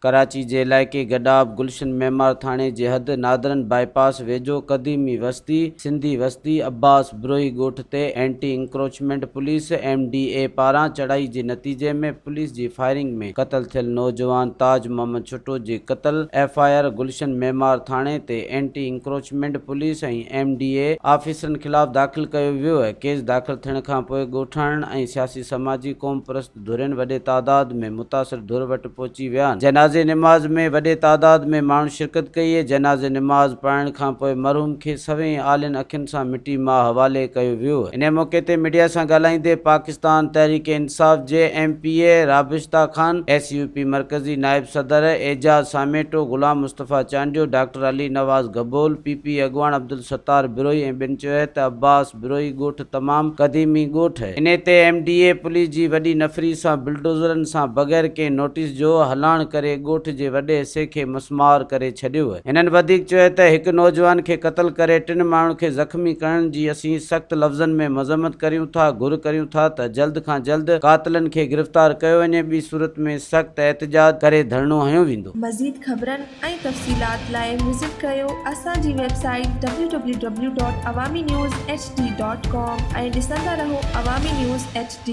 कराची जे इलाइक़े गडाब गुलशन मेमार थाणे जे हद northern bypass वेझो क़दीमी वस्ती सिंधी वस्ती अब्बास ब्रोही ॻोठ ते एंटी इंक्रोचमेंट पुलिस MDA पारां चढ़ाई जे नतीजे में पुलिस जी फायरिंग में क़तल थियल नौजवान ताज मोहम्मद छुटो जे क़तल FIR गुलशन मेमार थाणे ते एंटी इंक्रोचमेंट पुलिस ऐं MDA ऑफिसरनि ख़िलाफ़ दाख़िल कयो वियो आहे। केस दाख़िल थियण खां पोइ ॻोठाणनि ऐं सियासी समाजी क़ौम परस्त धुरियुनि वॾे तादाद में मुतासिर धुर वटि पहुची विया आहिनि। जनाज़े निमाज़ में वॾे तादाद में माण्हू शिरकत कई आहे। जनाज़े निमाज़ पढ़ण खां पोइ मरहूम खे सवें आलिन अखियुनि सां मिटी मां हवाले कयो वियो। इन मौक़े ते मीडिया सां ॻाल्हाईंदे पाकिस्तान तहरीक इंसाफ़ जे MPA राबिश्ता खान, SUP मरकज़ी नायब सदर एजाज सामेटो, गुलाम मुस्तफ़ा चांडियो, डॉक्टर अली नवाज़ गबोल, PP अॻवान अब्दुल सत्तार बिरोही ऐं ॿिनि चयो त अब्बास बिरोही ॻोठ तमामु क़दीमी ॻोठ आहे। इन ते MDA पुलिस जी वॾी नफ़री सां बुलडोज़रनि सां बग़ैर कंहिं नोटिस जो हलाइण करे ॻोठ जे वॾे हिसे खे मसमार करे छॾियो आहे। हिननि वधीक चयो त हिकु नौजवान खे क़त्ल करे 3 माण्हुनि खे ज़ख़्मी करण जी असीं सख़्त लफ़्ज़नि में मज़म्मत करियूं था। घुर करियूं था त जल्द खां जल्द कातिलनि खे गिरफ़्तार कयो वञे। ॿी सूरत में सख़्त एहतिजाज करे धरणो हंयो वेंदो। मज़ीद ख़बरनि ऐं तफ़सीलात लाइ विज़िट कयो असांजी वेबसाइट www.awamiNewsHD.com ऐं ॾिसंदा रहो अवामी न्यूज़ HD।